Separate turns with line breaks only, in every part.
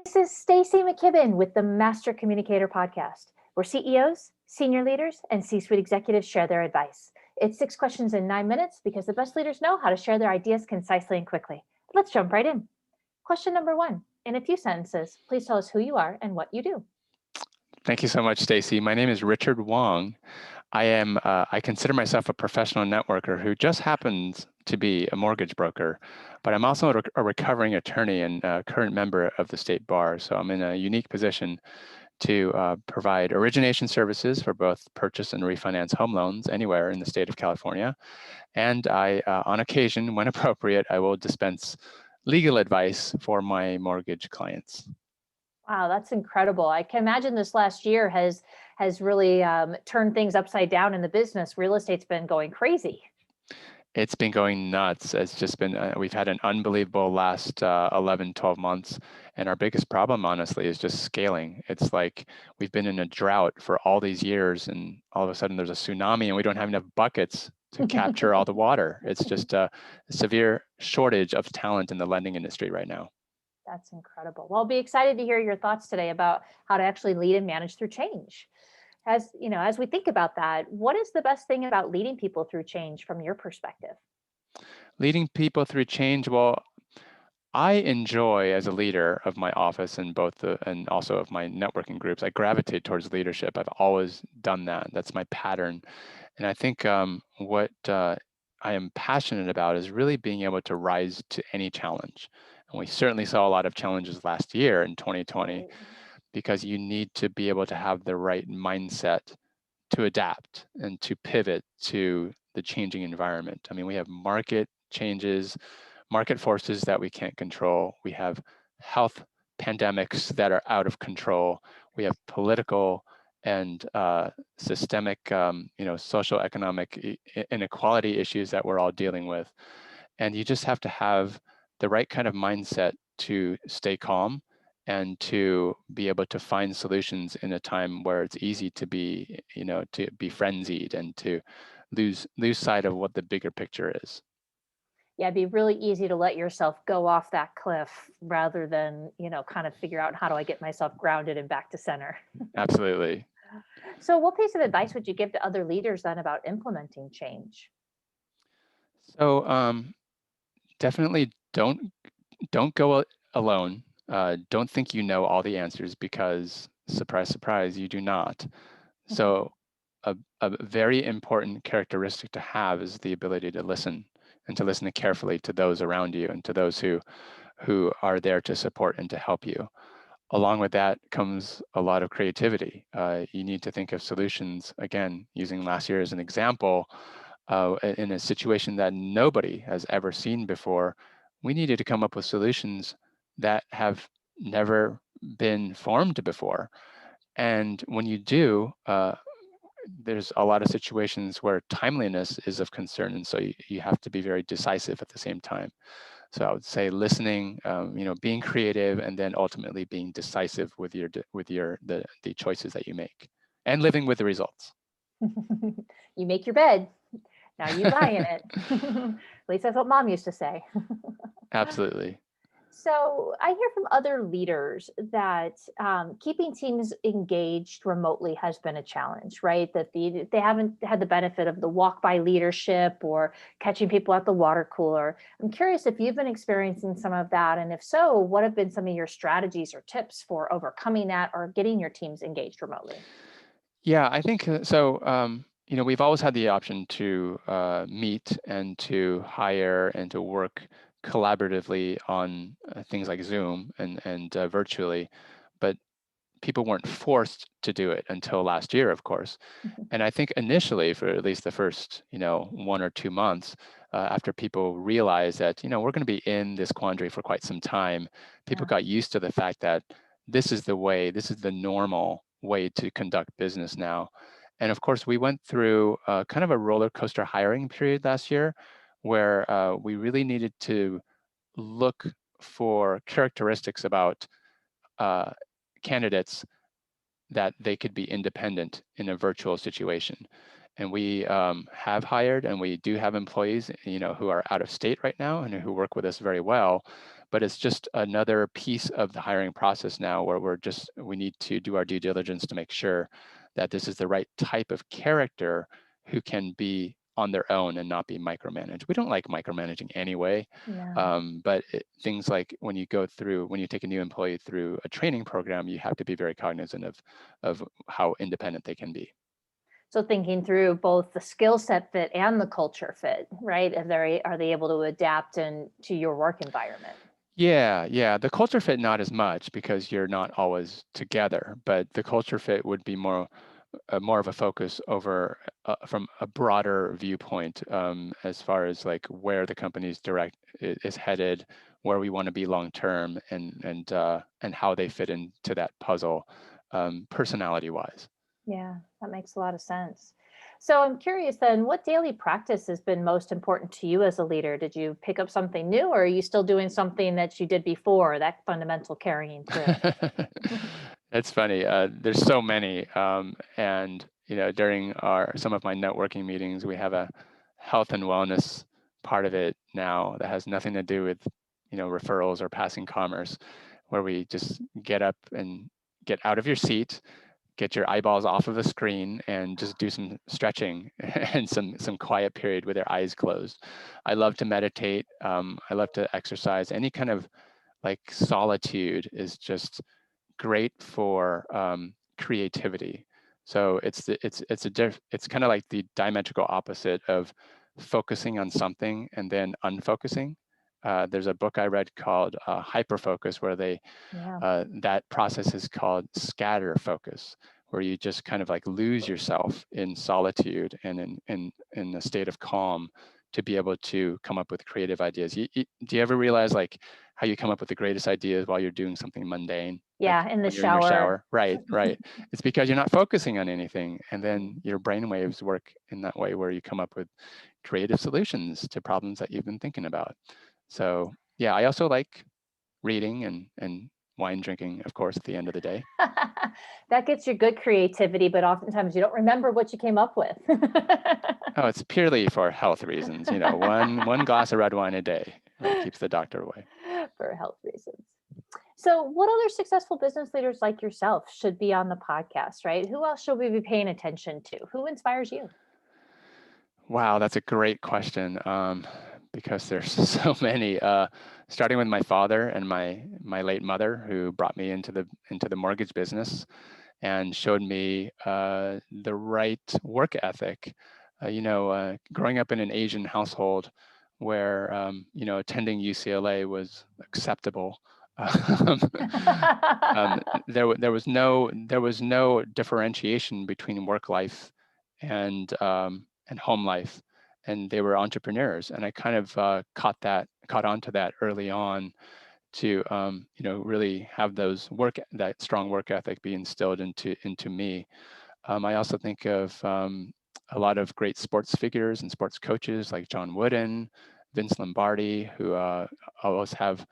This is Stacy McKibben with the Master Communicator podcast, where CEOs, senior leaders, and C-suite executives share their advice. It's 6 questions in 9 minutes because the best leaders know how to share their ideas concisely and quickly. Let's jump right in. Question number one. In a few sentences, please tell us who you are and what you do.
Thank you so much, Stacy. My name is Richard Wang. I consider myself a professional networker who just happens to be a mortgage broker, but I'm also a recovering attorney and a current member of the state bar. So I'm in a unique position to provide origination services for both purchase and refinance home loans anywhere in the state of California. And on occasion, when appropriate, I will dispense legal advice for my mortgage clients.
Wow, that's incredible. I can imagine this last year has really turned things upside down in the business. Real estate's been going crazy.
It's been going nuts. It's just been, we've had an unbelievable last 11, 12 months. And our biggest problem, honestly, is just scaling. It's like we've been in a drought for all these years, and all of a sudden there's a tsunami and we don't have enough buckets to capture all the water. It's just a severe shortage of talent in the lending industry right now.
That's incredible. Well, I'll be excited to hear your thoughts today about how to actually lead and manage through change. As we think about that, what is the best thing about leading people through change from your perspective?
Leading people through change, well, I enjoy as a leader of my office and and also of my networking groups. I gravitate towards leadership. I've always done that. That's my pattern. And I think what I am passionate about is really being able to rise to any challenge. And we certainly saw a lot of challenges last year in 2020
Right.
because you need to be able to have the right mindset to adapt and to pivot to the changing environment. I mean, we have market changes, market forces that we can't control. We have health pandemics that are out of control. We have political and systemic, social economic inequality issues that we're all dealing with. And you just have to have the right kind of mindset to stay calm and to be able to find solutions in a time where it's easy to be frenzied and to lose sight of what the bigger picture is.
Yeah, it'd be really easy to let yourself go off that cliff rather than, kind of figure out how do I get myself grounded and back to center.
Absolutely.
So, what piece of advice would you give to other leaders then about implementing change?
So definitely don't go alone. Don't think you know all the answers because surprise, surprise, you do not. So a very important characteristic to have is the ability to listen and to listen carefully to those around you and to those who are there to support and to help you. Along with that comes a lot of creativity. You need to think of solutions, again, using last year as an example, in a situation that nobody has ever seen before. We needed to come up with solutions that have never been formed before. And when you do, there's a lot of situations where timeliness is of concern. And so you have to be very decisive at the same time. So I would say listening, being creative, and then ultimately being decisive with the choices that you make, and living with the results.
You make your bed, now you lie in it. At least that's what mom used to say.
Absolutely.
So I hear from other leaders that keeping teams engaged remotely has been a challenge, right? That they haven't had the benefit of the walk by leadership or catching people at the water cooler. I'm curious if you've been experiencing some of that. And if so, what have been some of your strategies or tips for overcoming that or getting your teams engaged remotely?
Yeah, I think so. We've always had the option to meet and to hire and to work collaboratively on things like Zoom and virtually, but people weren't forced to do it until last year, of course. And I think initially, for at least the first, 1 or 2 months, after people realized that, we're going to be in this quandary for quite some time, people
Yeah.
got used to the fact that this is the normal way to conduct business now. And of course, we went through kind of a roller coaster hiring period last year where we really needed to look for characteristics about uh, candidates that they could be independent in a virtual situation. And we have hired and we do have employees, who are out of state right now and who work with us very well. but it's just another piece of the hiring process now where we need to do our due diligence to make sure that this is the right type of character who can be on their own and not be micromanaged. We don't like micromanaging anyway,
Yeah.
but things like when you take a new employee through a training program, you have to be very cognizant of how independent they can be.
So thinking through both the skill set fit and the culture fit, right? Are they able to adapt and to your work environment?
Yeah, yeah. The culture fit not as much because you're not always together, but the culture fit would be more of a focus over from a broader viewpoint as far as like where the company's is headed, where we want to be long term, and how they fit into that puzzle, personality wise.
Yeah, that makes a lot of sense. So I'm curious then, what daily practice has been most important to you as a leader? Did you pick up something new, or are you still doing something that you did before, that fundamental carrying through?
That's funny. There's so many, and during our some of my networking meetings, we have a health and wellness part of it now that has nothing to do with referrals or passing commerce, where we just get up and get out of your seat, get your eyeballs off of the screen, and just do some stretching and some quiet period with your eyes closed. I love to meditate. I love to exercise. Any kind of like solitude is just great for creativity. So it's kind of like the diametrical opposite of focusing on something and then unfocusing. There's a book I read called Hyperfocus, where
Yeah.
that process is called scatter focus, where you just kind of like lose yourself in solitude and in a state of calm to be able to come up with creative ideas. Do you ever realize like how you come up with the greatest ideas while you're doing something mundane, like
Yeah, in the
when you're in your
shower.
shower? Right, right. It's because you're not focusing on anything, and then your brain waves work in that way where you come up with creative solutions to problems that you've been thinking about. So yeah, I also like reading and wine drinking, of course, at the end of the day.
That gets you good creativity, but oftentimes you don't remember what you came up with.
Oh, it's purely for health reasons. One glass of red wine a day, right, keeps the doctor away.
For health reasons. So, what other successful business leaders like yourself should be on the podcast, right? Who else should we be paying attention to? Who inspires you?
Wow, that's a great question. Because there's so many. Starting with my father and my late mother, who brought me into the mortgage business and showed me the right work ethic. Growing up in an Asian household where attending UCLA was acceptable. Um, um, there was no differentiation between work life and home life, and they were entrepreneurs, and I kind of caught on to that early on to really have that strong work ethic be instilled into me. I also think of a lot of great sports figures and sports coaches like John Wooden, Vince Lombardi, who always have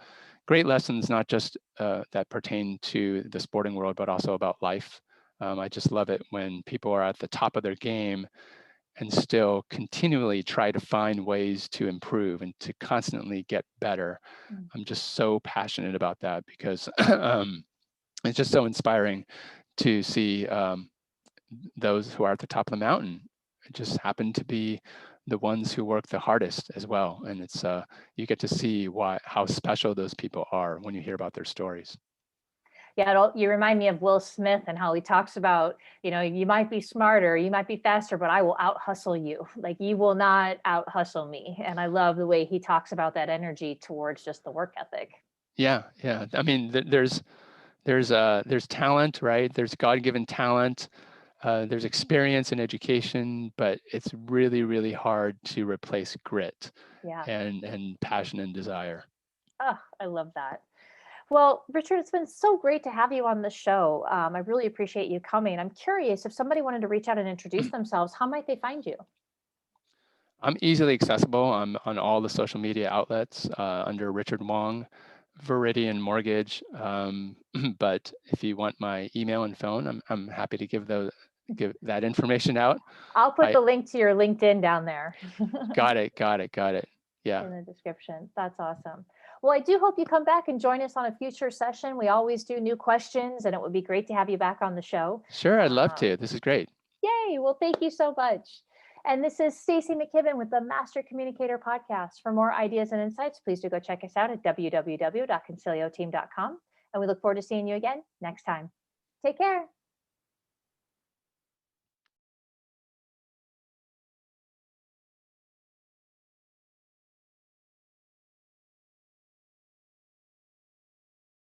great lessons, not just that pertain to the sporting world, but also about life. I just love it when people are at the top of their game and still continually try to find ways to improve and to constantly get better.
Mm.
I'm just so passionate about that because it's just so inspiring to see those who are at the top of the mountain just happen to be the ones who work the hardest as well. And it's you get to see how special those people are when you hear about their stories.
Yeah, you remind me of Will Smith and how he talks about, you might be smarter, you might be faster, but I will out hustle you. Like you will not out hustle me. And I love the way he talks about that energy towards just the work ethic.
Yeah, yeah. I mean, there's talent, right? There's God-given talent. There's experience in education, but it's really, really hard to replace grit
Yeah.
and passion and desire.
Oh, I love that. Well, Richard, it's been so great to have you on the show. I really appreciate you coming. I'm curious if somebody wanted to reach out and introduce themselves, how might they find you?
I'm easily accessible. I'm on all the social media outlets under Richard Wang, Viridian Mortgage. But if you want my email and phone, I'm happy to give that information out.
I'll put
I
the link to your LinkedIn down there
got it. Yeah.
in the description. That's awesome. Well, Well, I do hope you come back and join us on a future session. We always do new questions, and it would be great to have you back on the show.
Sure, I'd love
Um,
to. This is great.
Yay! Well, thank you so much. And this is Stacey McKibben with the Master Communicator podcast. For more ideas and insights, please do go check us out at www.concilioteam.com. And we look forward to seeing you again next time. Take care.